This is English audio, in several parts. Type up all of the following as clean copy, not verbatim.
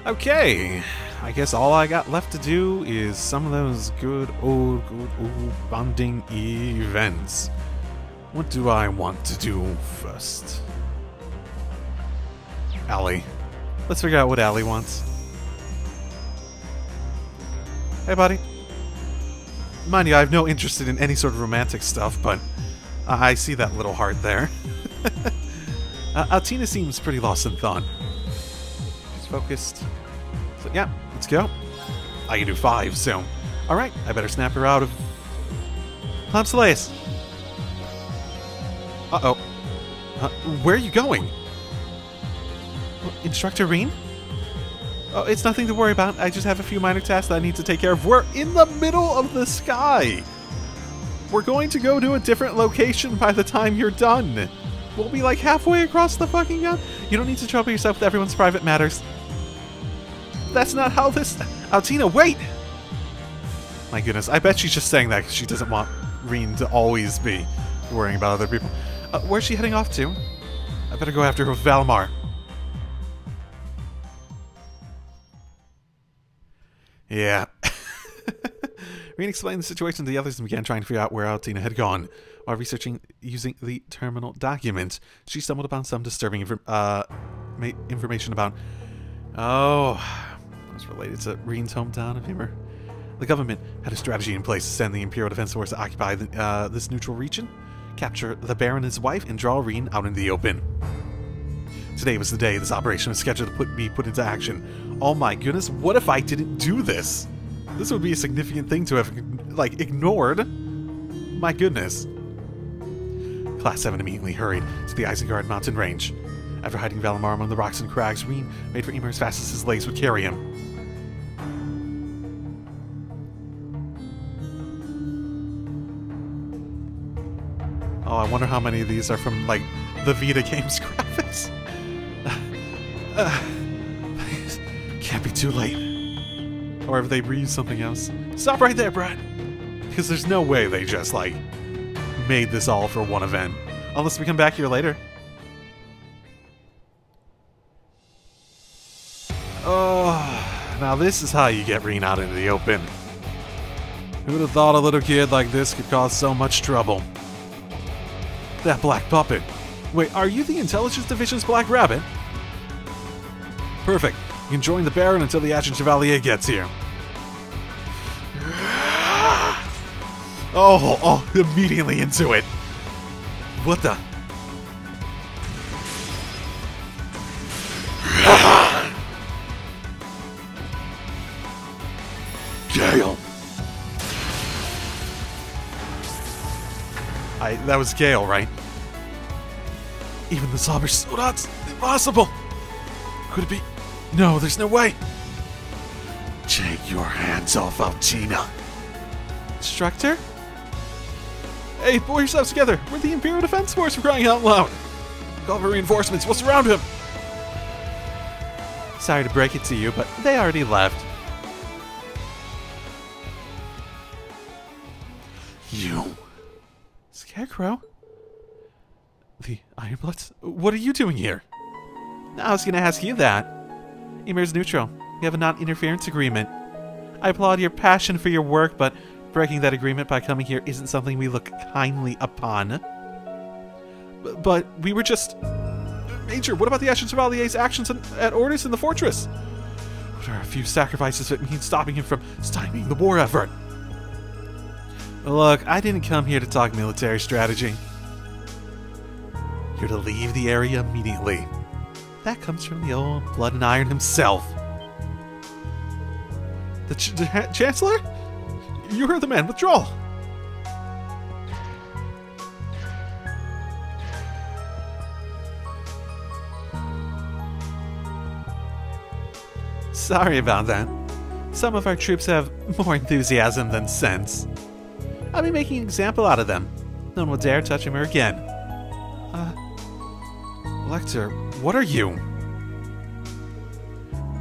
Okay, I guess all I got left to do is some of those good old bonding events. What do I want to do first? Allie. Let's figure out what Allie wants. Hey, buddy. Mind you, I have no interest in any sort of romantic stuff, but I see that little heart there. Altina seems pretty lost in thought. She's focused. So, yeah, let's go. I can do 5, so... Alright, I better snap her out of... Lampsalace! Uh-oh. Where are you going? Instructor Reen? Oh, it's nothing to worry about. I just have a few minor tasks that I need to take care of. We're in the middle of the sky! We're going to go to a different location by the time you're done. We'll be like halfway across the fucking gun. You don't need to trouble yourself with everyone's private matters. That's not how this... Altina, wait! My goodness, I bet she's just saying that because she doesn't want Reen to always be worrying about other people. Where's she heading off to? I better go after her with Valimar. Yeah. Reen explained the situation to the others and began trying to figure out where Altina had gone. While researching using the terminal document, she stumbled upon some disturbing information about... Oh, it was related to Reen's hometown of Himmer. The government had a strategy in place to send the Imperial Defense Force to occupy this neutral region, capture the Baron and his wife, and draw Reen out into the open. Today was the day this operation was scheduled to be put into action. Oh my goodness, what if I didn't do this? This would be a significant thing to have, like, ignored. My goodness. Class 7 immediately hurried to the Isengard mountain range. After hiding Valimar among the rocks and crags, Reen made for Ymir as fast as his legs would carry him. Oh, I wonder how many of these are from, like, the Vita games graphics. Can't be too late. Or if they reuse something else. Stop right there, Brad! Because there's no way they just, like, made this all for one event. Unless we come back here later. Oh, now this is how you get Reen out into the open. Who'd have thought a little kid like this could cause so much trouble? That black puppet. Wait, are you the Intelligence Division's Black Rabbit? Perfect. You can join the Baron until the Adjutant Chevalier gets here. Oh, immediately into it. What the? Gale. That was Gale, right? Even the Zauber Sodat's impossible. Could it be? No, there's no way. Take your hands off Altina. Instructor? Hey, pull yourselves together. We're the Imperial Defense Force for crying out loud. Call for reinforcements. We'll surround him. Sorry to break it to you, but they already left. You. Scarecrow? The Ironbloods? What are you doing here? I was going to ask you that. Ymir's neutral. We have a non-interference agreement. I applaud your passion for your work, but breaking that agreement by coming here isn't something we look kindly upon. But we were just... Major, what about the Ashen Chevalier's actions at Orders in the fortress? What are a few sacrifices that mean stopping him from stymieing the war effort? Look, I didn't come here to talk military strategy. You're to leave the area immediately. That comes from the old Blood and Iron himself. The Chancellor? You heard the man. Withdraw. Sorry about that. Some of our troops have more enthusiasm than sense. I'll be making an example out of them. No one will dare touch him again. Lecter, what are you?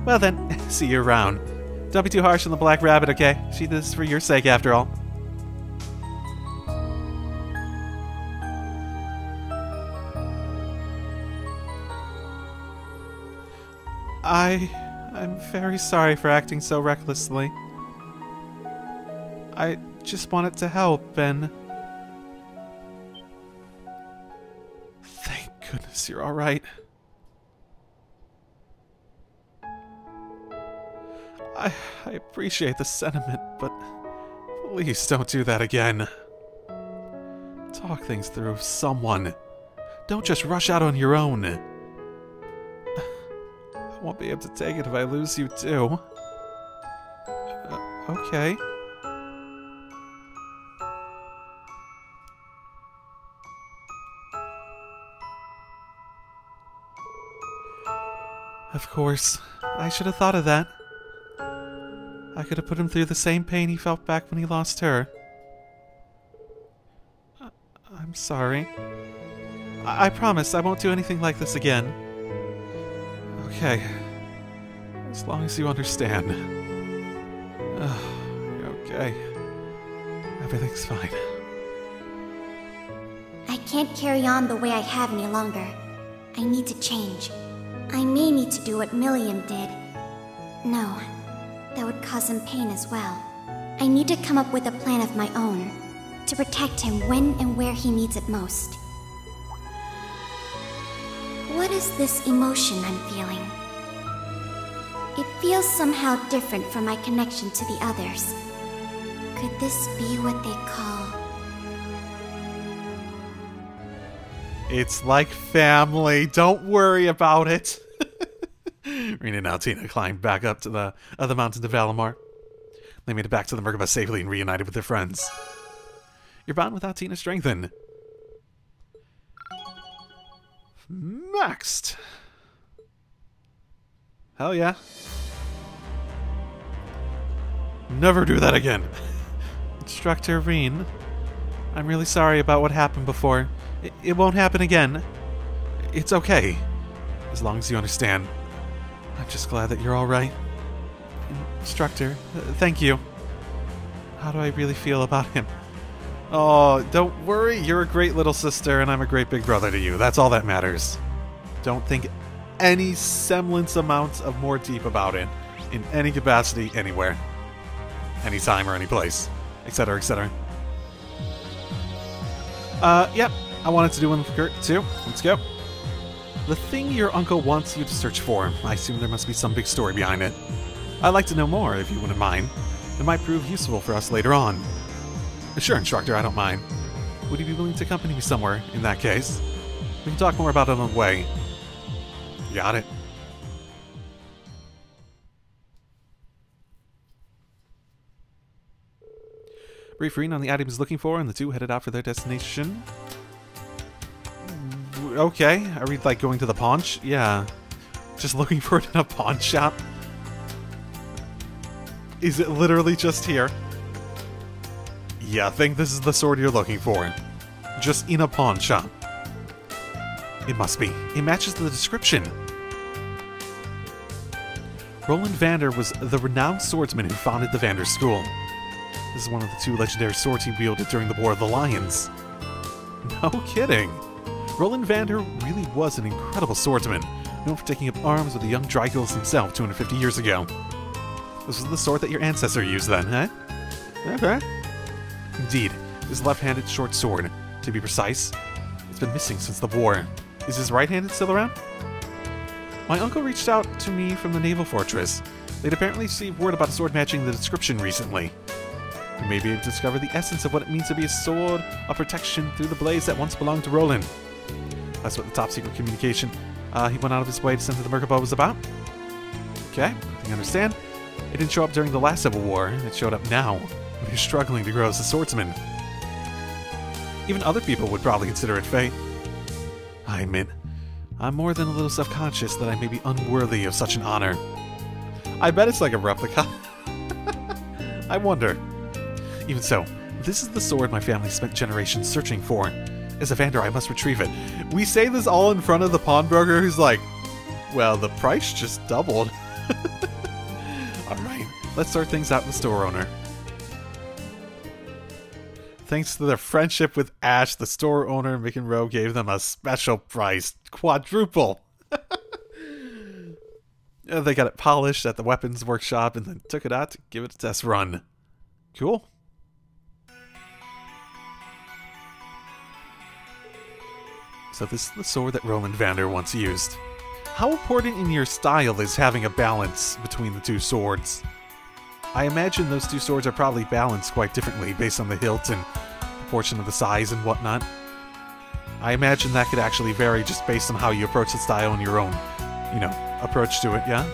Well then, see you around. Don't be too harsh on the Black Rabbit, okay? She did this for your sake, after all. I'm very sorry for acting so recklessly. I just wanted to help, and... Thank goodness you're alright. I appreciate the sentiment, but please don't do that again. Talk things through with someone. Don't just rush out on your own. I won't be able to take it if I lose you too. Okay. Of course, I should have thought of that. I could have put him through the same pain he felt back when he lost her. I'm sorry. I promise I won't do anything like this again. Okay. As long as you understand. You're okay. Everything's fine. I can't carry on the way I have any longer. I need to change. I may need to do what Milliam did. No, that would cause him pain as well. I need to come up with a plan of my own, to protect him when and where he needs it most. What is this emotion I'm feeling? It feels somehow different from my connection to the others. Could this be what they call... It's like family. Don't worry about it. Rena and Altina climbed back up to the other mountains of Valimar. They made it back to the Merkaba safely and reunited with their friends. Your bond with Altina strengthened. Next. Hell yeah. Never do that again. Instructor Reen, I'm really sorry about what happened before. It won't happen again. It's okay. As long as you understand. I'm just glad that you're alright. Instructor, thank you. How do I really feel about him? Oh, don't worry. You're a great little sister, and I'm a great big brother to you. That's all that matters. Don't think any semblance amount of more deep about it. In any capacity, anywhere. Anytime or any place. Etc., etc. Yep. I wanted to do one for Kurt, too. Let's go. The thing your uncle wants you to search for. I assume there must be some big story behind it. I'd like to know more, if you wouldn't mind. It might prove useful for us later on. Sure, Instructor, I don't mind. Would you be willing to accompany me somewhere, in that case? We can talk more about it on the way. Got it. REFRAIN on the item he's looking for, and the two headed out for their destination. Okay, are we like going to the pawn shop? Yeah. Just looking for it in a pawn shop? Is it literally just here? Yeah, I think this is the sword you're looking for. Just in a pawn shop. It must be. It matches the description. Roland Vander was the renowned swordsman who founded the Vander School. This is one of the two legendary swords he wielded during the War of the Lions. No kidding. Roland Vander really was an incredible swordsman, known for taking up arms with the young Drygils himself 250 years ago. This was the sword that your ancestor used then, huh? Okay. Indeed, his left-handed short sword, to be precise. It's been missing since the war. Is his right-handed still around? My uncle reached out to me from the naval fortress. They'd apparently received word about a sword matching the description recently. You may be able to discover the essence of what it means to be a sword of protection through the blades that once belonged to Roland. That's what the top-secret communication he went out of his way to send to the Merkaba was about. Okay, I think I understand. It didn't show up during the last Civil War. It showed up now, when you're struggling to grow as a swordsman. Even other people would probably consider it fate. I admit, I'm more than a little self-conscious that I may be unworthy of such an honor. I bet it's like a replica. I wonder. Even so, this is the sword my family spent generations searching for. As a Vander, I must retrieve it. We say this all in front of the pawnbroker who's like, well, the price just doubled. Alright, let's start things out with the store owner. Thanks to their friendship with Ash, the store owner, Mick and Rowe gave them a special price. Quadruple. They got it polished at the weapons workshop and then took it out to give it a test run. Cool. So this is the sword that Roland Vander once used. How important in your style is having a balance between the two swords? I imagine those two swords are probably balanced quite differently based on the hilt and proportion of the size and whatnot. I imagine that could actually vary just based on how you approach the style and your own, approach to it, yeah?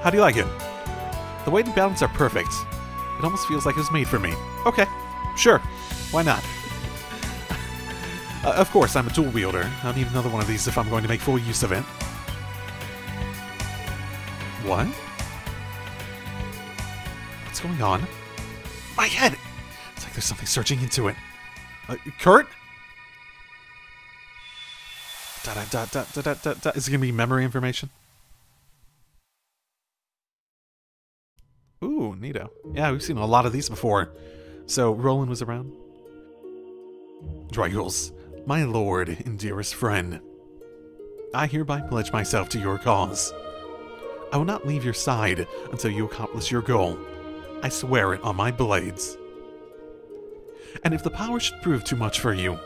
How do you like it? The weight and balance are perfect. It almost feels like it was made for me. Okay, sure. Why not? Of course, I'm a tool wielder. I'll need another one of these if I'm going to make full use of it. What? What's going on? My head! It's like there's something surging into it. Kurt? Is it gonna be memory information? Ooh, neato. Yeah, we've seen a lot of these before. So, Roland was around. Drygles, my lord and dearest friend, I hereby pledge myself to your cause. I will not leave your side until you accomplish your goal. I swear it on my blades. And if the power should prove too much for you,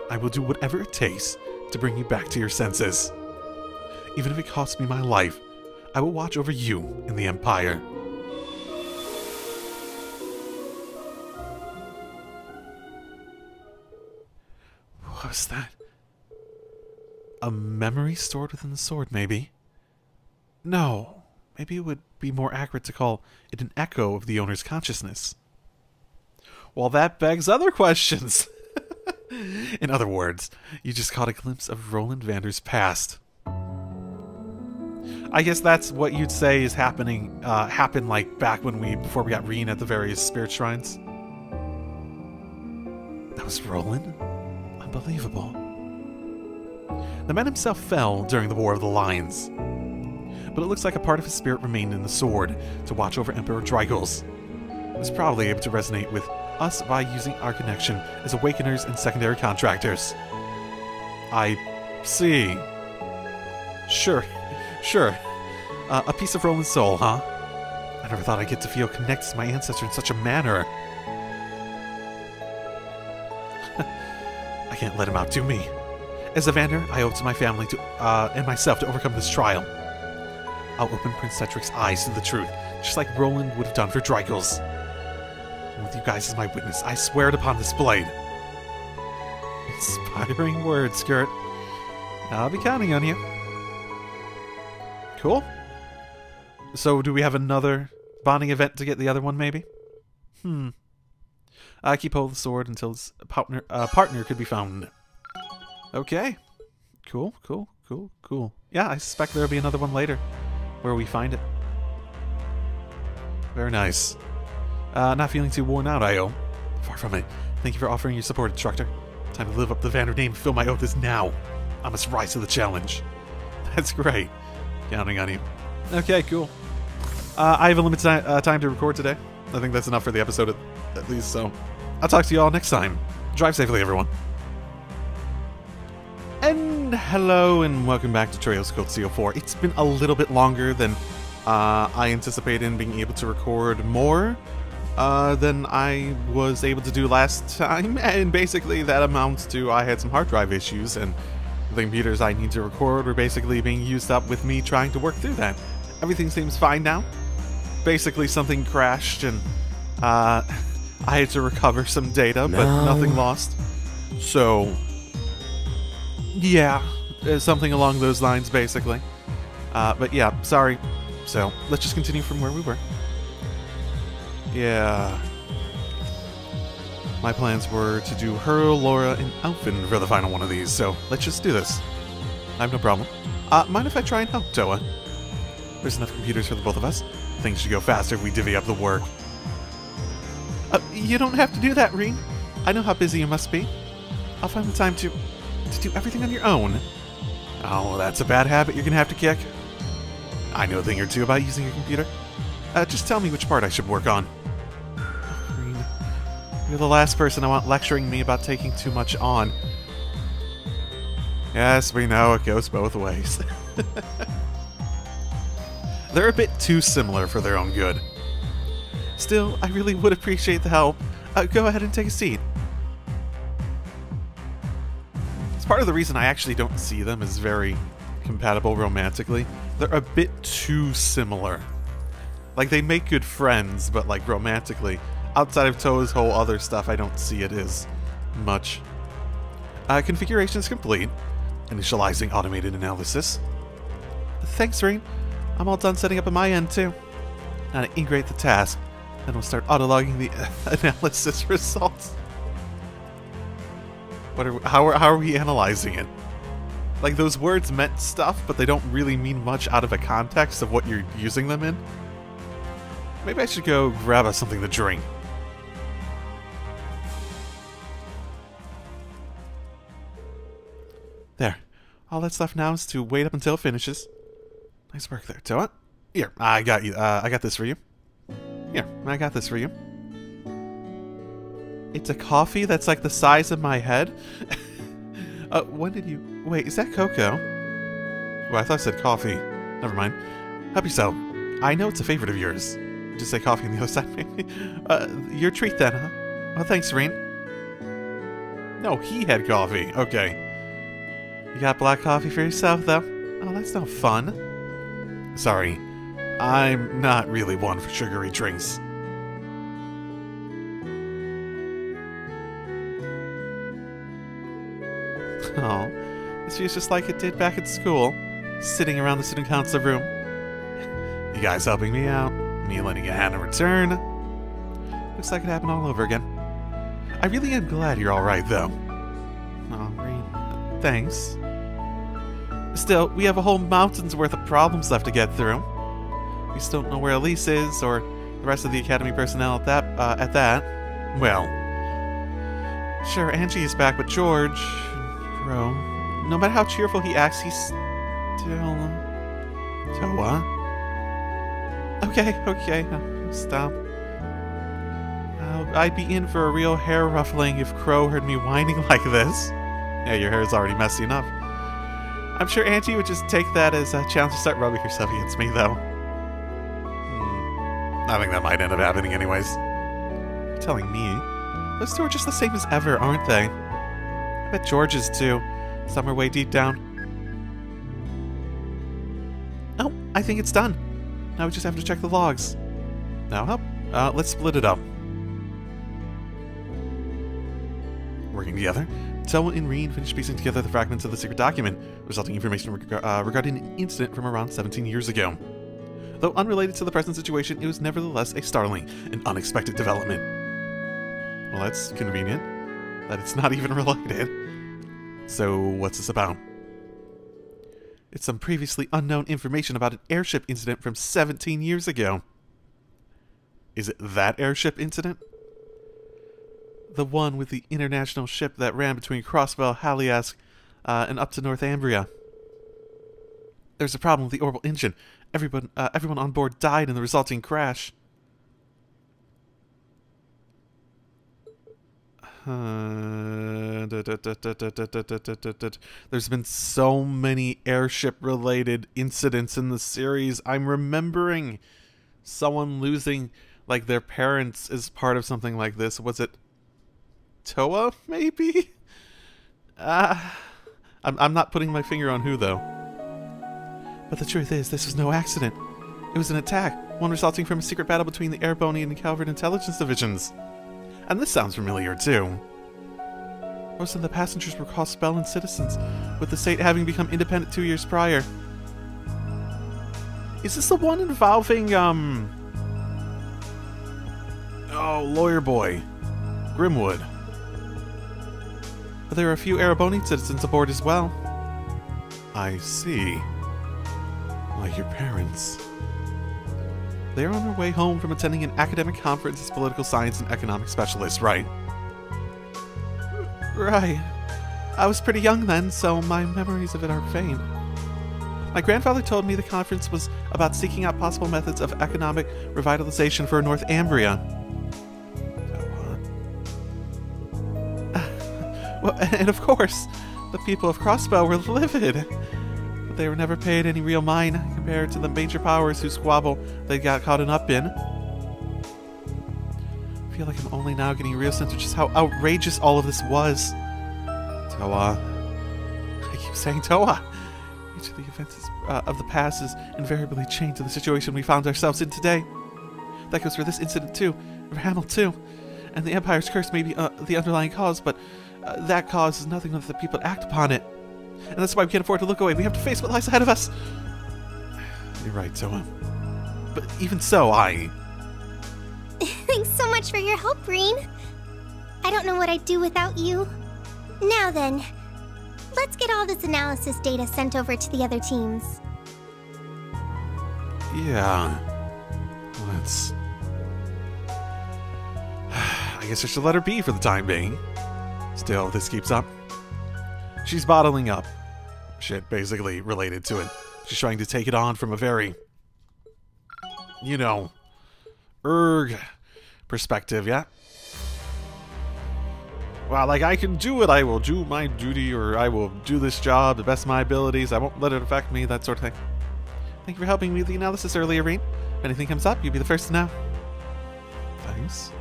I will do whatever it takes to bring you back to your senses. Even if it costs me my life, I will watch over you in the Empire. What was that? A memory stored within the sword, maybe? No. Maybe it would be more accurate to call it an echo of the owner's consciousness. Well, that begs other questions. In other words, you just caught a glimpse of Roland Vander's past. I guess that's what you'd say is happened like back before we got Reen at the various spirit shrines. That was Roland? Unbelievable. The man himself fell during the War of the Lions, but it looks like a part of his spirit remained in the sword to watch over Emperor Drygles. It was probably able to resonate with us by using our connection as awakeners and secondary contractors. I see. Sure. A piece of Roland's soul, huh? I never thought I'd get to feel connected to my ancestor in such a manner. I can't let him outdo me. As a Vander, I owe it to my family and myself to overcome this trial. I'll open Prince Cedric's eyes to the truth, just like Roland would have done for Drygles. And with you guys as my witness, I swear it upon this blade. Inspiring words, Kurt. I'll be counting on you. Cool. So, do we have another bonding event to get the other one, maybe? Keep hold of the sword until his partner could be found. Okay. Cool. Yeah, I suspect there'll be another one later, where we find it. Very nice. Not feeling too worn out, I.O. Far from it. Thank you for offering your support, instructor. Time to live up the Vander name and fill my oath is now. I must rise to the challenge. That's great. Counting on you. Okay, cool. I have a limited time to record today. I think that's enough for the episode at least, so I'll talk to you all next time. Drive safely, everyone. And hello and welcome back to Trails Code CO4. It's been a little bit longer than I anticipated in being able to record more than I was able to do last time, and basically that amounts to I had some hard drive issues, and the computers I need to record were basically being used up with me trying to work through that. Everything seems fine now. Basically something crashed and I had to recover some data, but nothing lost. So yeah, something along those lines basically. But yeah, sorry. So let's just continue from where we were. Yeah. My plans were to do her, Laura, and Alfin for the final one of these, so let's just do this. I have no problem. Mind if I try and help, Towa? There's enough computers for the both of us. Things should go faster if we divvy up the work. You don't have to do that, Reen. I know how busy you must be. I'll find the time to do everything on your own. Oh, that's a bad habit you're gonna have to kick. I know a thing or two about using your computer. Just tell me which part I should work on. Reen, you're the last person I want lecturing me about taking too much on. Yes, we know it goes both ways. They're a bit too similar for their own good. Still, I really would appreciate the help. Go ahead and take a seat. It's part of the reason I actually don't see them as very compatible romantically. They're a bit too similar. Like, they make good friends, but like romantically, outside of Towa's whole other stuff, I don't see it as much. Configuration is complete. Initializing automated analysis. Thanks, Rain. I'm all done setting up on my end, too. Now to integrate the task, then we'll start autologging the analysis results. How are we analyzing it? Like, those words meant stuff, but they don't really mean much out of a context of what you're using them in. Maybe I should go grab us something to drink. There. All that's left now is to wait up until it finishes. Nice work there, Towa. Here, I got you. I got this for you. Here, I got this for you. It's a coffee that's like the size of my head? When did you... Wait, is that cocoa? Well, I thought I said coffee. Never mind. Help yourself. I know it's a favorite of yours. Just say coffee on the other side, maybe. Your treat then, huh? Oh, thanks, Rain. No, he had coffee. Okay. You got black coffee for yourself, though? Oh, that's no fun. Sorry. I'm not really one for sugary drinks. Oh, this feels just like it did back at school. Sitting around the student council room. You guys helping me out. Me lending a hand in return. Looks like it happened all over again. I really am glad you're alright, though. Oh, Rain. Thanks. Still, we have a whole mountain's worth of problems left to get through. We still don't know where Elise is, or the rest of the Academy personnel at that. Well, sure, Angie is back, but George... Bro, no matter how cheerful he acts, he's still... Towa? Okay, stop. I'd be in for a real hair ruffling if Crow heard me whining like this. Yeah, your hair is already messy enough. I'm sure Angie would just take that as a challenge to start rubbing herself against me, though. I think that might end up happening anyways. You're telling me? Those two are just the same as ever, aren't they? I bet George is too. Somewhere way deep down. Oh, I think it's done. Now we just have to check the logs. Now, let's split it up. Working together, Towa and Reen finished piecing together the fragments of the secret document, resulting information regarding an incident from around 17 years ago. Though unrelated to the present situation, it was nevertheless a startling and unexpected development. Well, that's convenient. That it's not even related. So, what's this about? It's some previously unknown information about an airship incident from 17 years ago. Is it that airship incident? The one with the international ship that ran between Crossbell, Haliask, and up to Northumbria. There's a problem with the orbital engine. Everyone on board died in the resulting crash. There's been so many airship-related incidents in the series. I'm remembering someone losing, like, their parents as part of something like this. Was it Towa, maybe? I'm not putting my finger on who, though. But the truth is, this was no accident. It was an attack, one resulting from a secret battle between the Airbonian and Calvert intelligence divisions. And this sounds familiar, too. Most of the passengers were Crossbellan citizens, with the state having become independent 2 years prior. Is this the one involving, oh, Lawyer Boy. Grimwood. But there are a few Erebonian citizens aboard as well. I see. Like your parents. They are on their way home from attending an academic conference as political science and economic specialists, right? Right. I was pretty young then, so my memories of it are faint. My grandfather told me the conference was about seeking out possible methods of economic revitalization for Northumbria. Well, and of course, the people of Crossbell were livid. But they were never paid any real mind compared to the major powers whose squabble they got caught up in. I feel like I'm only now getting a real sense of just how outrageous all of this was. Towa. I keep saying Towa. Each of the events of the past is invariably chained to the situation we found ourselves in today. That goes for this incident too, for Hamel too. And the Empire's curse may be the underlying cause, but that cause is nothing if the people act upon it. And that's why we can't afford to look away. We have to face what lies ahead of us. You're right, Towa. But even so, Thanks so much for your help, Rean. I don't know what I'd do without you. Now then, let's get all this analysis data sent over to the other teams. Yeah. Let's... I guess I should let her be for the time being. Still, if this keeps up. She's bottling up. Shit, basically related to it. She's trying to take it on from a very... you know... perspective, yeah? Well, like, I can do it, I will do my duty, or I will do this job to the best of my abilities, I won't let it affect me, that sort of thing. Thank you for helping me with the analysis earlier, Rean. If anything comes up, you'll be the first to know. Thanks.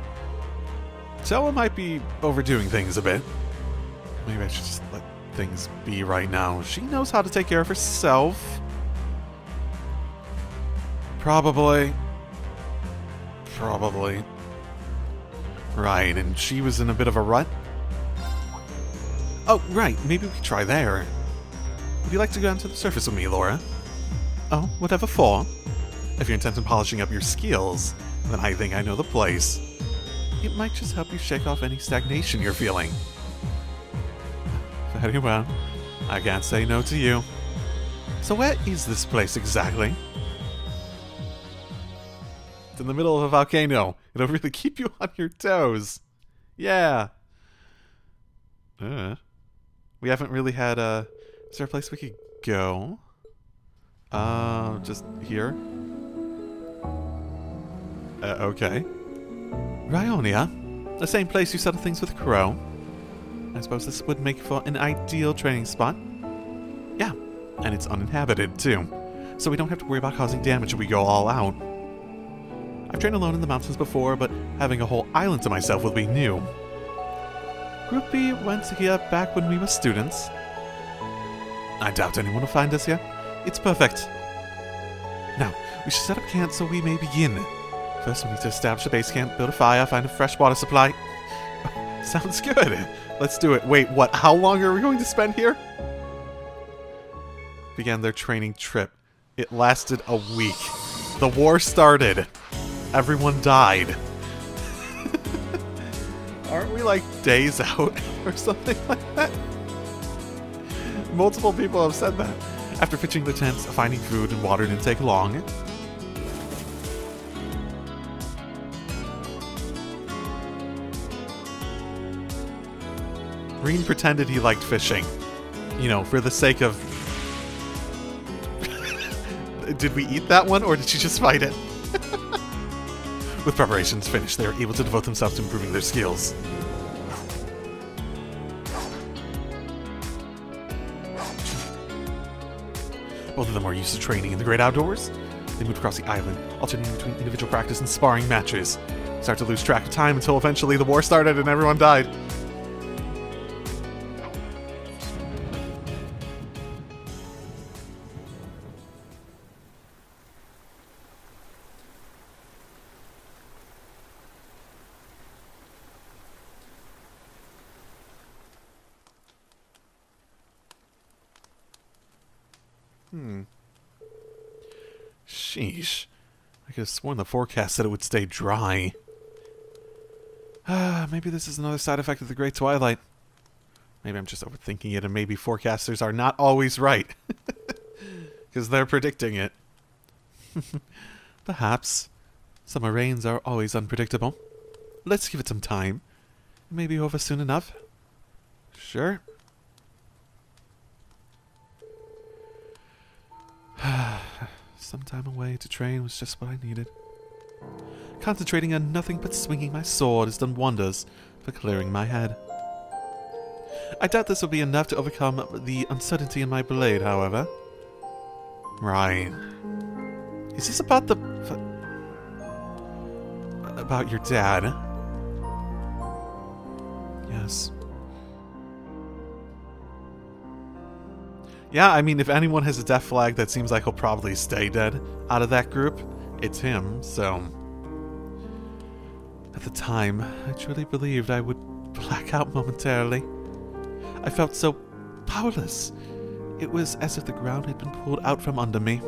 Towa might be overdoing things a bit. Maybe I should just let things be right now. She knows how to take care of herself. Probably. Right, and she was in a bit of a rut. Oh, right, maybe we could try there. Would you like to go down to the surface with me, Laura? Oh, whatever for? If you're intent on polishing up your skills, then I think I know the place. It might just help you shake off any stagnation you're feeling. Very well. I can't say no to you. So where is this place exactly? It's in the middle of a volcano. It'll really keep you on your toes. Yeah. We haven't really had a... Is there a place we could go? Just here? Okay. Rionia? The same place you settled things with Crow? I suppose this would make for an ideal training spot. Yeah, and it's uninhabited, too. So we don't have to worry about causing damage if we go all out. I've trained alone in the mountains before, but having a whole island to myself will be new. Groupie went here back when we were students. I doubt anyone will find us here. It's perfect. Now, we should set up camp so we may begin. First, we need to establish a base camp, build a fire, find a fresh water supply. Sounds good. Let's do it. Wait, what? How long are we going to spend here? Began their training trip. It lasted a week. The war started. Everyone died. Aren't we like days out or something like that? Multiple people have said that. After pitching the tents, finding food and water didn't take long. Rean pretended he liked fishing. You know, for the sake of... Did we eat that one, or did she just fight it? With preparations finished, they were able to devote themselves to improving their skills. Both of them are used to training in the great outdoors. They moved across the island, alternating between individual practice and sparring matches. Start to lose track of time until eventually the war started and everyone died. Sheesh. I could have sworn the forecast said it would stay dry. Maybe this is another side effect of the Great Twilight. Maybe I'm just overthinking it, and maybe forecasters are not always right. Because they're predicting it. Perhaps. Summer rains are always unpredictable. Let's give it some time. It may be over soon enough. Sure. Some time away to train was just what I needed. Concentrating on nothing but swinging my sword has done wonders for clearing my head. I doubt this will be enough to overcome the uncertainty in my blade, however. Right. Is this about the... about your dad? Yes. Yeah, I mean, if anyone has a death flag that seems like he'll probably stay dead out of that group, it's him, so... At the time, I truly believed I would black out momentarily. I felt so powerless. It was as if the ground had been pulled out from under me.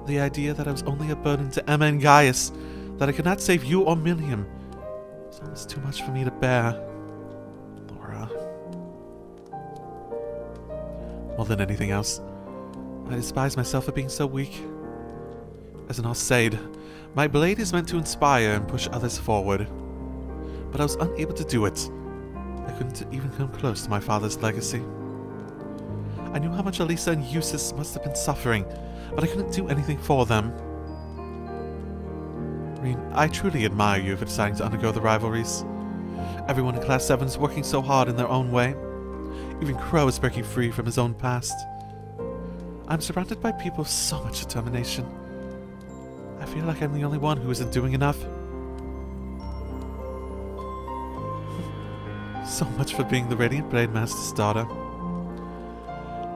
The idea that I was only a burden to Emma and Gaius, that I could not save you or Milliam, was almost too much for me to bear. Laura. More than anything else, I despise myself for being so weak. As an Arseid, my blade is meant to inspire and push others forward. But I was unable to do it. I couldn't even come close to my father's legacy. I knew how much Elisa and Eustace must have been suffering, but I couldn't do anything for them. Rean, I truly admire you for deciding to undergo the rivalries. Everyone in Class 7 is working so hard in their own way. Even Crow is breaking free from his own past. I'm surrounded by people with so much determination. I feel like I'm the only one who isn't doing enough. So much for being the Radiant Blade Master's daughter.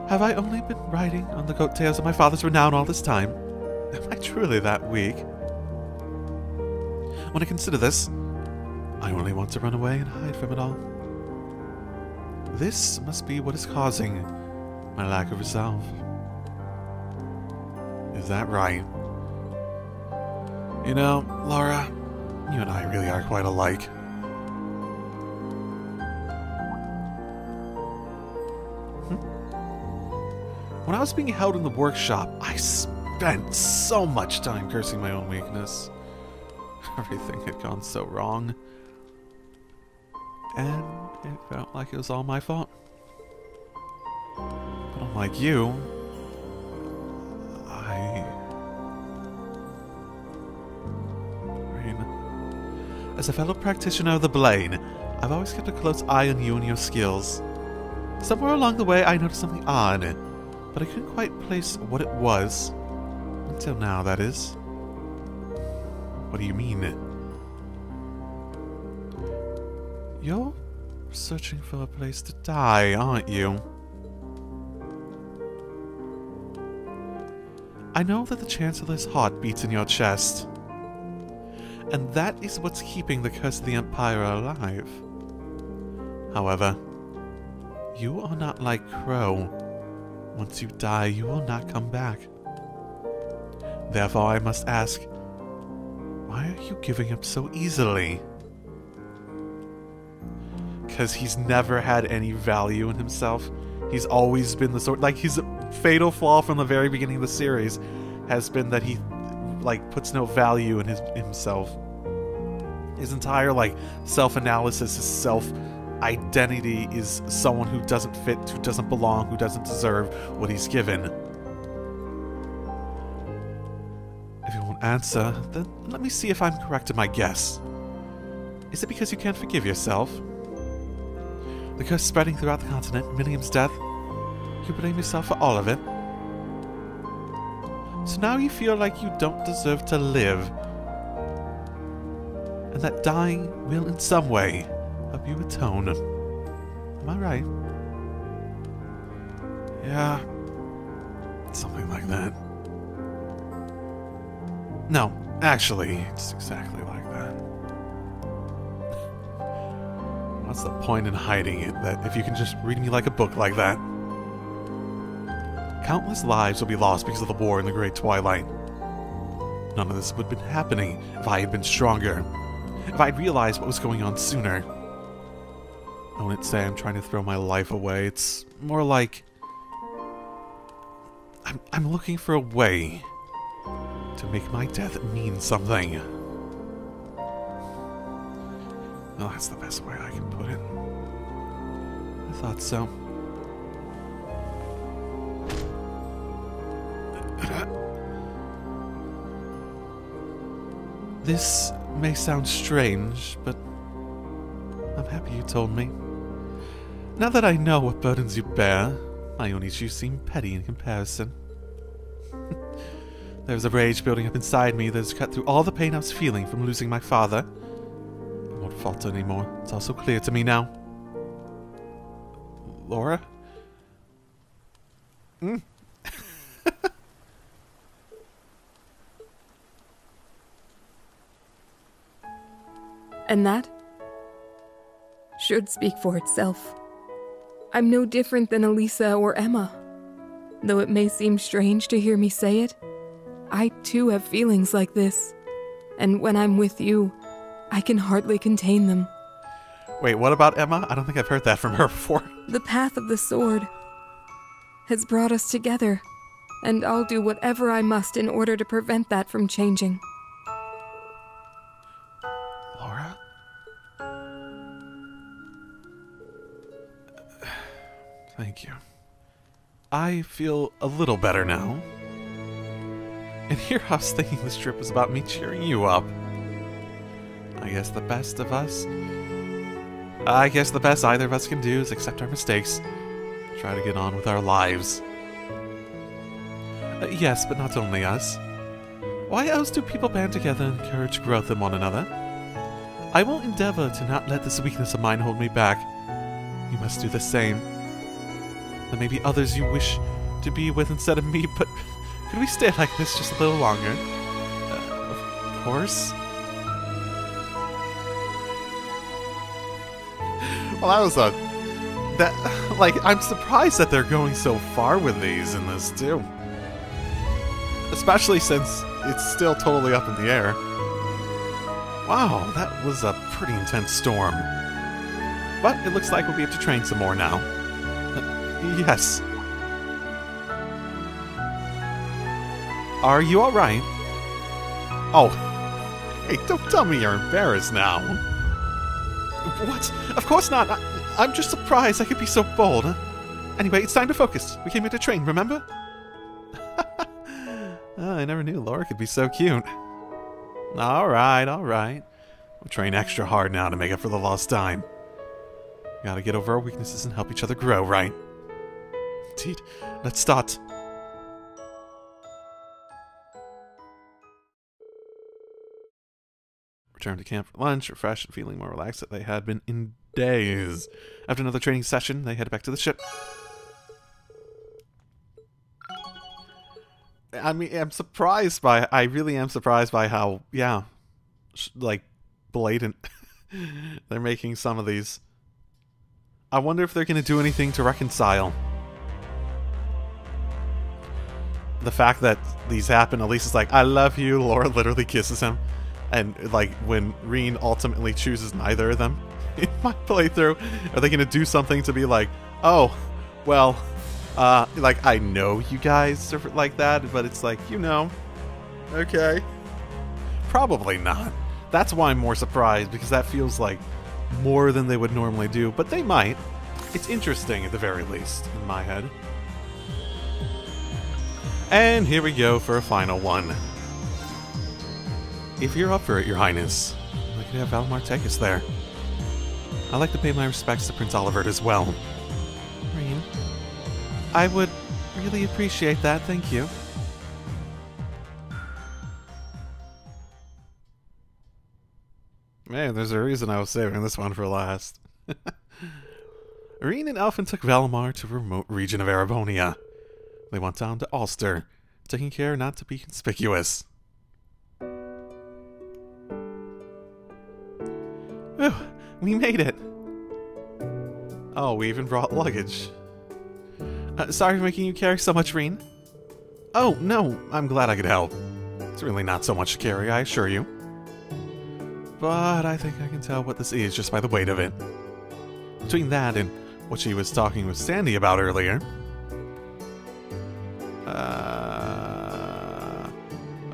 Have I only been riding on the coattails of my father's renown all this time? Am I truly that weak? When I consider this, I only want to run away and hide from it all. This must be what is causing my lack of resolve. Is that right? You know, Laura, you and I really are quite alike. When I was being held in the workshop, I spent so much time cursing my own weakness. Everything had gone so wrong. And it felt like it was all my fault. But unlike you, as a fellow practitioner of the blade, I've always kept a close eye on you and your skills. Somewhere along the way, I noticed something odd, but I couldn't quite place what it was. Until now, that is. What do you mean? You're searching for a place to die, aren't you? I know that the Chancellor's heart beats in your chest. And that is what's keeping the curse of the Empire alive. However, you are not like Crow. Once you die, you will not come back. Therefore, I must ask, why are you giving up so easily? Because he's never had any value in himself. He's always been the sort, like, his fatal flaw from the very beginning of the series has been that he, like, puts no value in himself. His entire, like, self-analysis, his self-identity is someone who doesn't fit, who doesn't belong, who doesn't deserve what he's given. If you won't answer, then let me see if I'm correct in my guess. Is it because you can't forgive yourself? The curse spreading throughout the continent, Milliam's death, you blame yourself for all of it? So now you feel like you don't deserve to live, and that dying will in some way help you atone. Am I right? Yeah, something like that. No, actually, it's exactly like that. What's the point in hiding it, that if you can just read me like a book like that? Countless lives will be lost because of the war in the Great Twilight. None of this would have been happening if I had been stronger. If I'd realized what was going on sooner. I wouldn't say I'm trying to throw my life away. It's more like I'm looking for a way to make my death mean something. Well, that's the best way I can put it. I thought so. This may sound strange, but I'm happy you told me. Now that I know what burdens you bear, my own issues seem petty in comparison. There's a rage building up inside me that has cut through all the pain I was feeling from losing my father. I won't falter anymore. It's all so clear to me now. Laura? And that should speak for itself. I'm no different than Elisa or Emma. Though it may seem strange to hear me say it, I too have feelings like this. And when I'm with you, I can hardly contain them. Wait, what about Emma? I don't think I've heard that from her before. The path of the sword has brought us together, and I'll do whatever I must in order to prevent that from changing. Laura? Thank you. I feel a little better now. And here I was thinking this trip was about me cheering you up. I guess the best either of us can do is accept our mistakes. Try to get on with our lives. Yes, but not only us. Why else do people band together and encourage growth in one another? I will endeavor to not let this weakness of mine hold me back. You must do the same. There may be others you wish to be with instead of me, but could we stay like this just a little longer? Of course. Well, I'm surprised that they're going so far with these in this, too. Especially since it's still totally up in the air. Wow, that was a pretty intense storm. But it looks like we'll be able to train some more now. Yes. Are you alright? Oh. Hey, don't tell me you're embarrassed now. What? Of course not. I'm just surprised I could be so bold. Anyway, it's time to focus. We came here to train, remember? I never knew Laura could be so cute. Alright, alright. We'll train extra hard now to make up for the lost time. Gotta get over our weaknesses and help each other grow, right? Indeed. Let's start. Return to camp for lunch, refreshed and feeling more relaxed than they had been in days. After another training session, they headed back to the ship. I mean, I really am surprised by how, yeah, like, blatant they're making some of these. I wonder if they're going to do anything to reconcile. The fact that these happen, Elisa's like, I love you, Laura literally kisses him. And, like, when Reen ultimately chooses neither of them in my playthrough, are they going to do something to be like, oh, well, like, I know you guys are like that, but it's like, you know, okay. Probably not. That's why I'm more surprised, because that feels like more than they would normally do, but they might. It's interesting, at the very least, in my head. And here we go for a final one. If you're up for it, Your Highness, I could have Valmar take us there. I'd like to pay my respects to Prince Olivert as well. Reen, I would really appreciate that, thank you. Man, there's a reason I was saving this one for last. Reen and Alfin took Valmar to a remote region of Erebonia. They went down to Ulster, taking care not to be conspicuous. Whew, we made it! Oh, we even brought luggage. Sorry for making you carry so much, Reen. Oh, no, I'm glad I could help. It's really not so much to carry, I assure you. But I think I can tell what this is just by the weight of it. Between that and what she was talking with Sandy about earlier.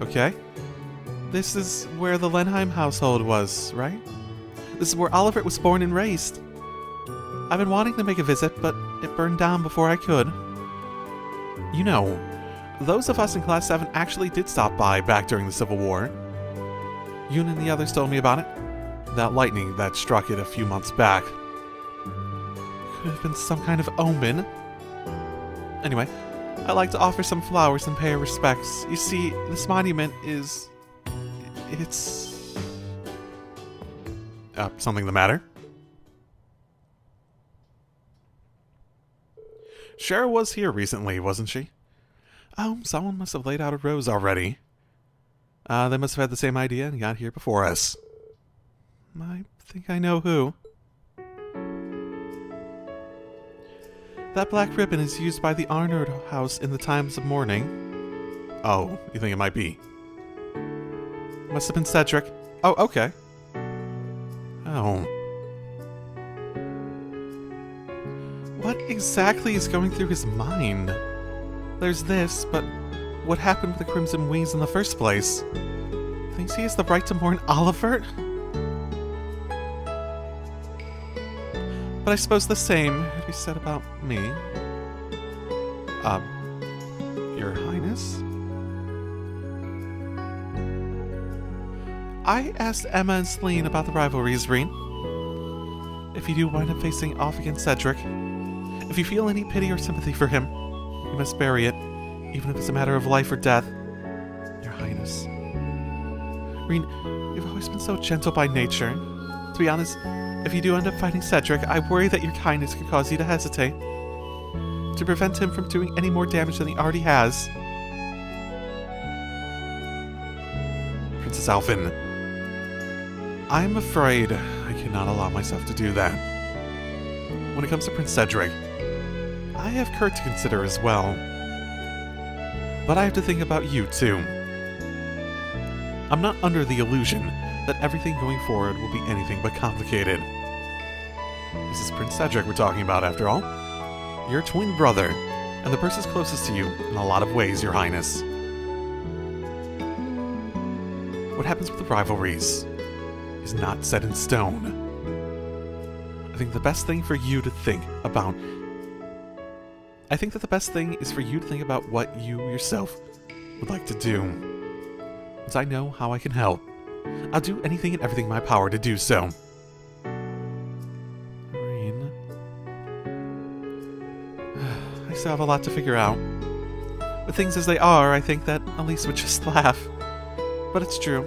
Okay. This is where the Lenheim household was, right? This is where Olivert was born and raised. I've been wanting to make a visit, but it burned down before I could. You know, those of us in Class 7 actually did stop by back during the Civil War. Yoon and the others told me about it. That lightning that struck it a few months back. Could have been some kind of omen. Anyway, I'd like to offer some flowers and pay our respects. You see, this monument is... it's... something the matter? Shara was here recently, wasn't she? Oh, someone must have laid out a rose already. They must have had the same idea and got here before us. I think I know who. That black ribbon is used by the Arnold house in the times of mourning. Oh, you think it might be? Must have been Cedric. Oh, okay. Oh. What exactly is going through his mind? There's this, but what happened with the Crimson Wings in the first place? Thinks he has the right to mourn Oliver? But I suppose the same could be said about me. Your Highness? I asked Emma and Celine about the rivalries, Reen. If you do wind up facing off against Cedric, if you feel any pity or sympathy for him, you must bury it, even if it's a matter of life or death. Your Highness. Reen, you've always been so gentle by nature. To be honest, if you do end up fighting Cedric, I worry that your kindness could cause you to hesitate. To prevent him from doing any more damage than he already has. Princess Alfin. I'm afraid I cannot allow myself to do that. When it comes to Prince Cedric, I have Kurt to consider as well. But I have to think about you too. I'm not under the illusion that everything going forward will be anything but complicated. This is Prince Cedric we're talking about, after all. Your twin brother, and the person closest to you in a lot of ways, Your Highness. What happens with the rivalries is not set in stone. I think the best thing for you to think about... I think that the best thing is for you to think about what you yourself would like to do. Once I know how I can help, I'll do anything and everything in my power to do so. Irene. I still have a lot to figure out. With things as they are, I think that Elise would just laugh. But it's true.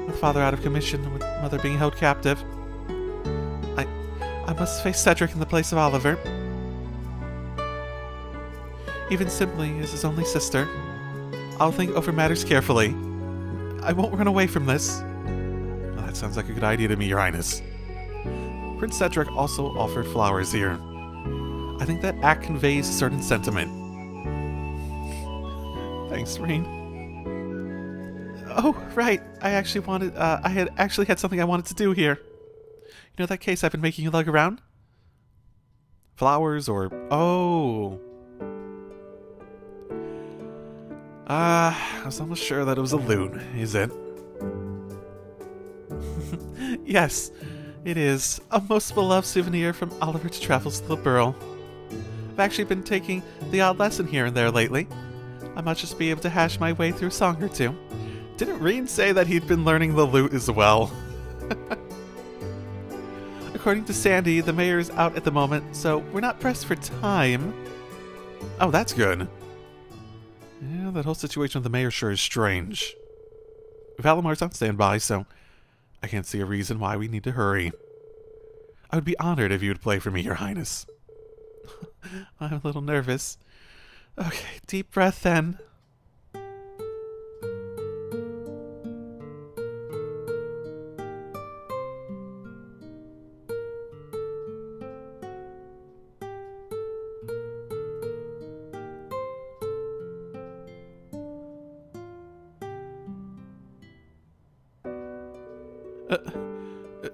With Father out of commission and with Mother being held captive, I must face Cedric in the place of Oliver. Even simply as his only sister, I'll think over matters carefully. I won't run away from this. Well, that sounds like a good idea to me, Your Highness. Prince Cedric also offered flowers here. I think that act conveys a certain sentiment. Thanks, Reen. Oh, right. I had actually had something I wanted to do here. You know that case I've been making you lug around? Flowers or... Oh. I was almost sure that it was a loot. Is it? Yes, it is. A most beloved souvenir from Oliver's travels to the Burl. I've actually been taking the odd lesson here and there lately. I might just be able to hash my way through a song or two. Didn't Reen say that he'd been learning the lute as well? According to Sandy, the mayor is out at the moment, so we're not pressed for time. Oh, that's good. Yeah, that whole situation with the mayor sure is strange. Valamar's on standby, so I can't see a reason why we need to hurry. I would be honored if you would play for me, Your Highness. I'm a little nervous. Okay, deep breath then.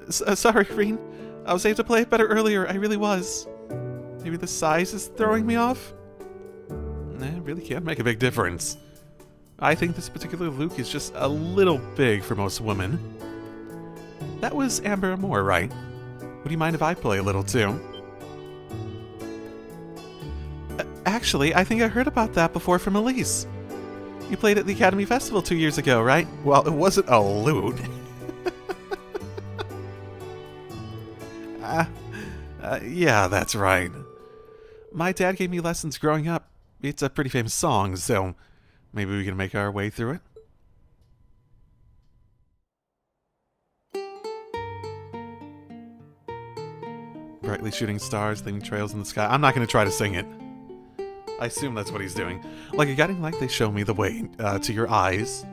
Sorry, Reen. I was able to play it better earlier. I really was. Maybe the size is throwing me off? It really can make a big difference. I think this particular Luke is just a little big for most women. That was Amber Moore, right? Would you mind if I play a little too? Actually, I think I heard about that before from Elise. You played at the Academy Festival 2 years ago, right? Well, it wasn't a lute. Yeah, that's right. My dad gave me lessons growing up. It's a pretty famous song, so maybe we can make our way through it. Brightly shooting stars, leaving trails in the sky. I'm not going to try to sing it. I assume that's what he's doing. Like a guiding light, they show me the way to your eyes.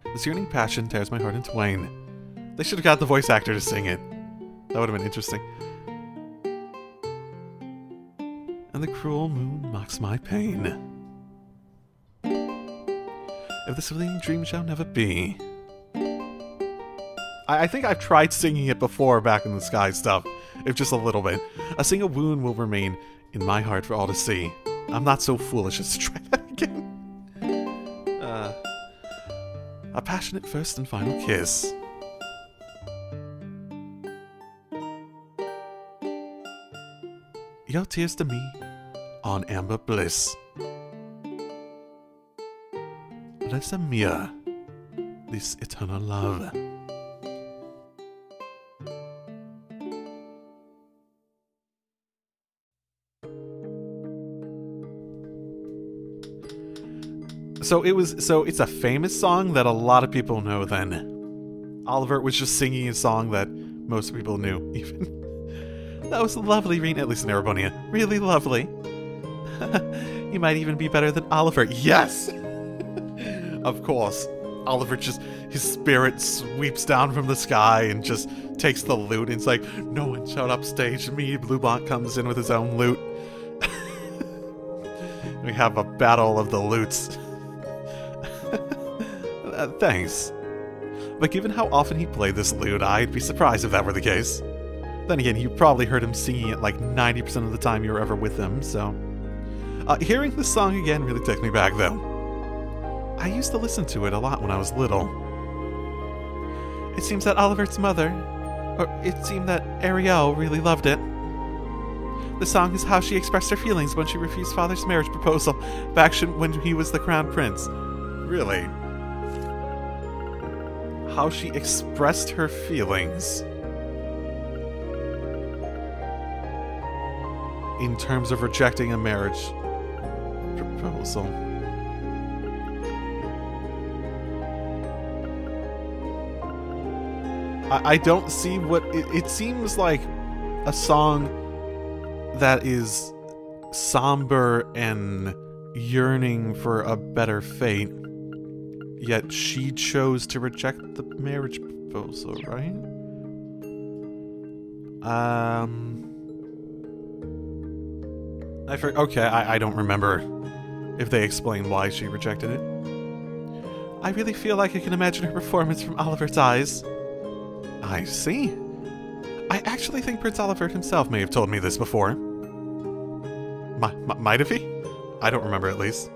This yearning passion tears my heart in twain. They should have got the voice actor to sing it. That would have been interesting. And the cruel moon mocks my pain. If this fleeting dream shall never be. I think I've tried singing it before back in the sky stuff, if just a little bit. A single wound will remain in my heart for all to see. I'm not so foolish as to try that again. A passionate first and final kiss. Your tears to me on amber bliss. Bless a mere this eternal love. So it's a famous song that a lot of people know then. Oliver was just singing a song that most people knew, even. That was lovely, Reen, at least in Erebonia. Really lovely. You might even be better than Oliver. Yes! Of course. Oliver just, his spirit sweeps down from the sky and just takes the lute. And it's like, no one shout upstage me. Bluebot comes in with his own lute. We have a battle of the lutes. Thanks. But given how often he played this lute, I'd be surprised if that were the case. Then again, you probably heard him singing it like 90% of the time you were ever with him, so... hearing this song again really took me back, though. I used to listen to it a lot when I was little. It seems that Oliver's mother, or it seemed that Ariel really loved it. The song is how she expressed her feelings when she refused father's marriage proposal back when he was the crown prince. Really? How she expressed her feelings in terms of rejecting a marriage proposal. I don't see what... It seems like a song that is somber and yearning for a better fate. Yet she chose to reject the marriage proposal, right? Okay, I don't remember if they explain why she rejected it. I really feel like I can imagine her performance from Oliver's eyes. I see. I actually think Prince Oliver himself may have told me this before. Might have he? I don't remember, at least.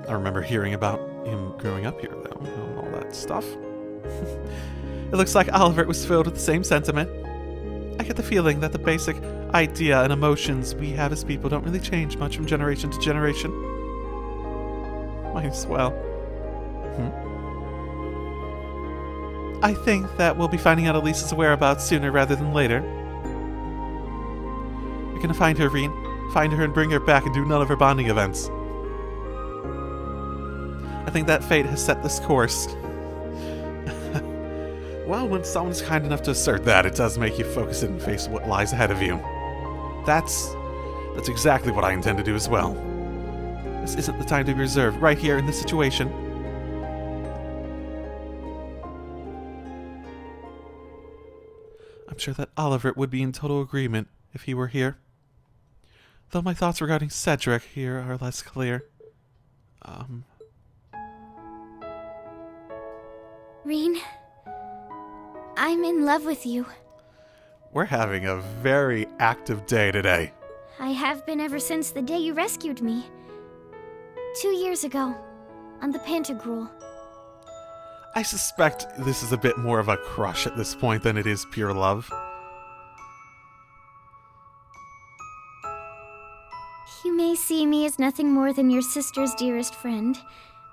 I remember hearing about him growing up here, though, and all that stuff. It looks like Oliver was filled with the same sentiment. I get the feeling that the basic idea and emotions we have as people don't really change much from generation to generation. Might as well. I think that we'll be finding out Elisa's whereabouts sooner rather than later. We're gonna find her, Reen. Find her and bring her back and do none of her bonding events. I think that fate has set this course. Well, when someone's kind enough to assert that, it does make you focus it and face what lies ahead of you. That's exactly what I intend to do as well. This isn't the time to be reserved, right here in this situation. I'm sure that Oliver would be in total agreement if he were here. Though my thoughts regarding Cedric here are less clear. Reen, I'm in love with you. We're having a very active day today. I have been ever since the day you rescued me. 2 years ago, on the Pantagruel. I suspect this is a bit more of a crush at this point than it is pure love. You may see me as nothing more than your sister's dearest friend,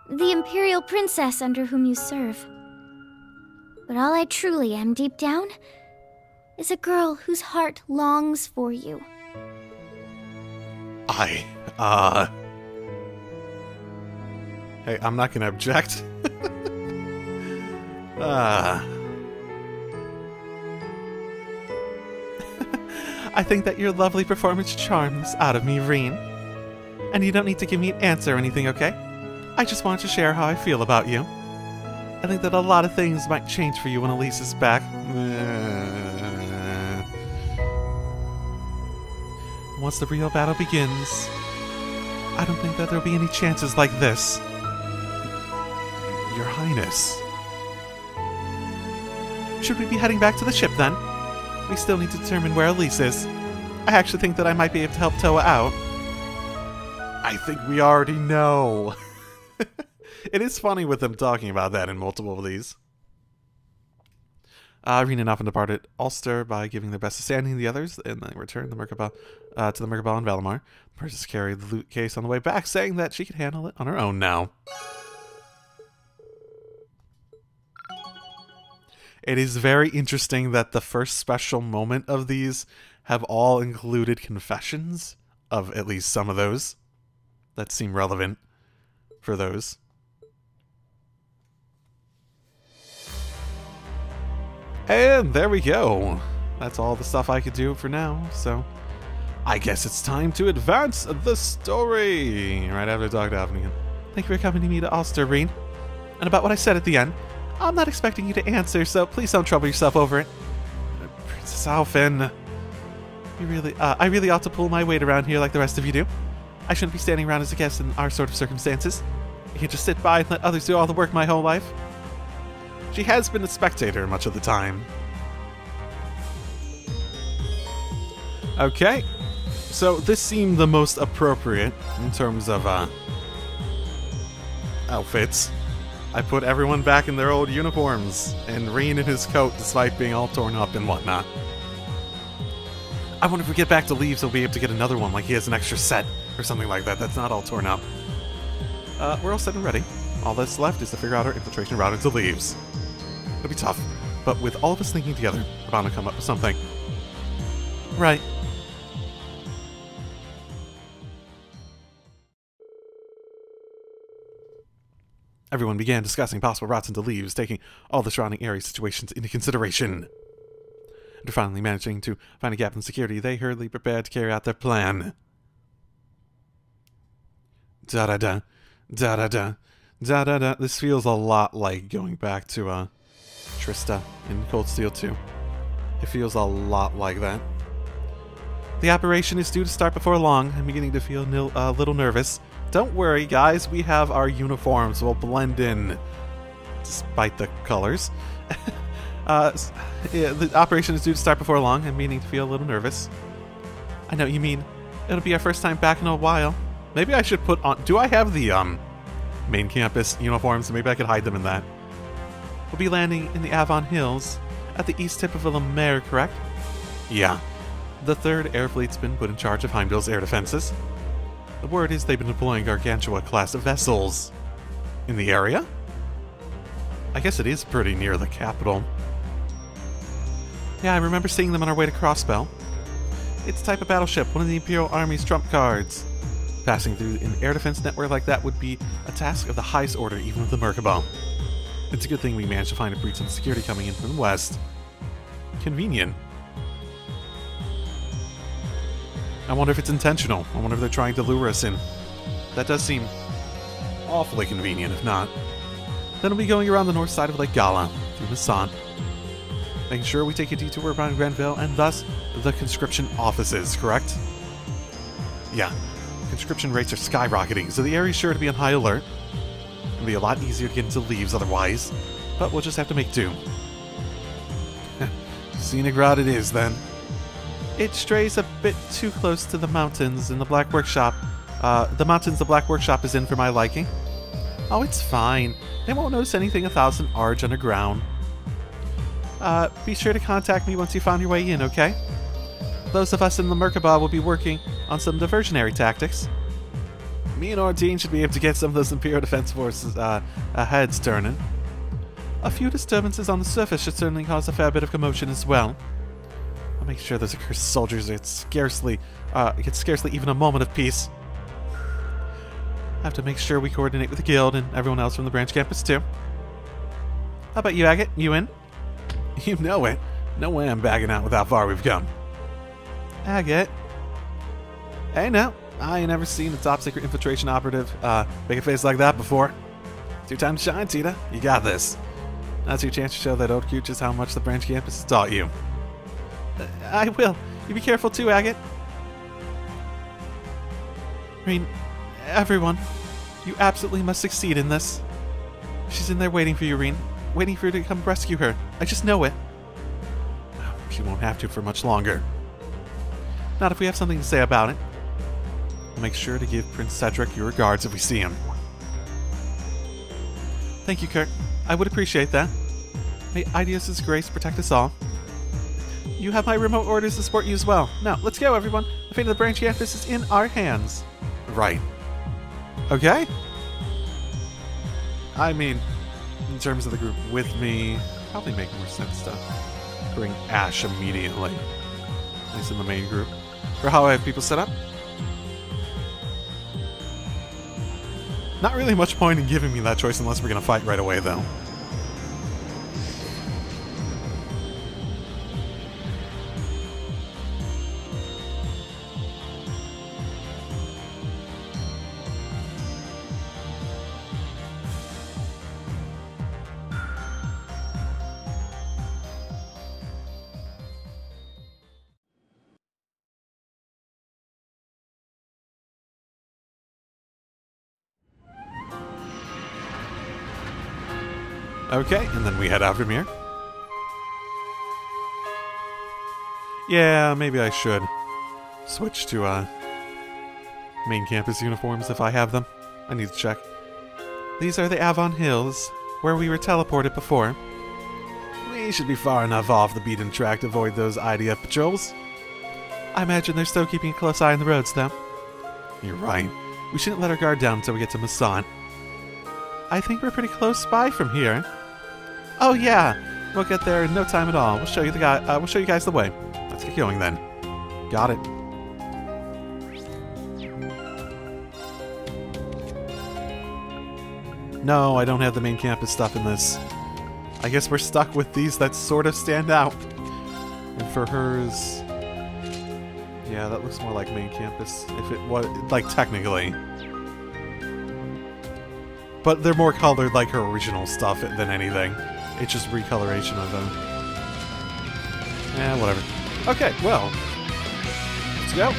the Imperial Princess under whom you serve. But all I truly am deep down is a girl whose heart longs for you. Hey, I'm not gonna object. I think that your lovely performance charms out of me, Reen. And you don't need to give me an answer or anything, okay? I just want to share how I feel about you. I think that a lot of things might change for you when Elise is back. Once the real battle begins, I don't think that there'll be any chances like this. Your Highness. Should we be heading back to the ship then? We still need to determine where Elise is. I actually think that I might be able to help Towa out. I think we already know. It is funny with them talking about that in multiple of these. Reen and Alfin departed Ulster by giving their best to Sandy and the others, and then returned to the Merkabah in Valimar. The princess carried the loot case on the way back, saying that she could handle it on her own now. It is very interesting that the first special moment of these have all included confessions of at least some of those that seem relevant for those. And there we go. That's all the stuff I could do for now, so I guess it's time to advance the story. Right after I talked to Alfin again. Thank you for coming to me to Ulster, Reen. And about what I said at the end, I'm not expecting you to answer, so please don't trouble yourself over it. Princess Alfin, I really ought to pull my weight around here like the rest of you do. I shouldn't be standing around as a guest in our sort of circumstances. I can't just sit by and let others do all the work my whole life. She has been a spectator much of the time. Okay, so this seemed the most appropriate in terms of outfits. I put everyone back in their old uniforms, and Reen in his coat despite being all torn up and whatnot. I wonder if we get back to Leeves, he'll be able to get another one, like he has an extra set or something like that that's not all torn up. We're all set and ready. All that's left is to figure out our infiltration route into Leeves. It'll be tough, but with all of us thinking together, we're bound to come up with something. Right. Everyone began discussing possible routes into Leeves, taking all the surrounding area situations into consideration. After finally managing to find a gap in security, they hurriedly prepared to carry out their plan. Da-da-da, da-da-da, da-da-da. This feels a lot like going back to Trista in Cold Steel 2. It feels a lot like that. The operation is due to start before long. I'm beginning to feel a little nervous. Don't worry, guys. We have our uniforms. We'll blend in, despite the colors. Yeah, the operation is due to start before long. I'm beginning to feel a little nervous. I know what you mean. It'll be our first time back in a while. Maybe I should put on... Do I have the main campus uniforms? Maybe I could hide them in that. We'll be landing in the Avon Hills at the east tip of the Lemaire, correct? Yeah. The 3rd Air Fleet's been put in charge of Heimdall's air defenses. The word is they've been deploying Gargantua-class vessels in the area? I guess it is pretty near the capital. Yeah, I remember seeing them on our way to Crossbell. It's a type of battleship, one of the Imperial Army's trump cards. Passing through an air defense network like that would be a task of the highest order, even with the Merkabah. It's a good thing we managed to find a breach in security coming in from the west. Convenient. I wonder if it's intentional. I wonder if they're trying to lure us in. That does seem awfully convenient, if not. Then we'll be going around the north side of Lake Gala, through Masson, making sure we take a detour around Granville, and thus the conscription offices, correct? Yeah, conscription rates are skyrocketing, so the area's sure to be on high alert. It'll be a lot easier to get into Leeves otherwise, but we'll just have to make do. Scenic route it is, then. It strays a bit too close to the mountains in the Black Workshop. The mountains the Black Workshop is in for my liking. Oh, it's fine. They won't notice anything 1,000 arge underground. Be sure to contact me once you found your way in, okay? Those of us in the Merkabah will be working on some diversionary tactics. Me and Ordine should be able to get some of those Imperial Defense Forces heads turning. A few disturbances on the surface should certainly cause a fair bit of commotion as well. I'll make sure those accursed soldiers get scarcely even a moment of peace. I have to make sure we coordinate with the guild and everyone else from the branch campus too. How about you, Agate? You in? You know it. No way I'm bagging out with how far we've come. Agate? Hey, no. I ain't never seen a top-secret infiltration operative make a face like that before. It's your time to shine, Tita. You got this. Now's your chance to show that old cute just how much the branch campus has taught you. I will. You be careful too, Agate. I mean, everyone, you absolutely must succeed in this. She's in there waiting for you, Reen. Waiting for you to come rescue her. I just know it. She won't have to for much longer. Not if we have something to say about it. We'll make sure to give Prince Cedric your regards if we see him. Thank you, Kurt. I would appreciate that. May Idios' grace protect us all. You have my remote orders to support you as well. Now, let's go, everyone. The fate of the branch campus is in our hands. Right. Okay? I mean, in terms of the group with me, probably make more sense to bring Ash immediately. At least in the main group. For how I have people set up. Not really much point in giving me that choice unless we're going to fight right away, though. Okay, and then we head out from here. Yeah, maybe I should switch to main campus uniforms if I have them. I need to check. These are the Avon Hills, where we were teleported before. We should be far enough off the beaten track to avoid those IDF patrols. I imagine they're still keeping a close eye on the roads, though. You're right. We shouldn't let our guard down until we get to Masant. I think we're pretty close by from here. Oh yeah, we'll get there in no time at all. We'll show you we'll show you guys the way. Let's get going then. Got it. No, I don't have the main campus stuff in this. I guess we're stuck with these that sort of stand out. And for hers, yeah, that looks more like main campus. If it was like technically. But they're more colored like her original stuff than anything. It's just recoloration of them. Whatever. Okay, well, let's go.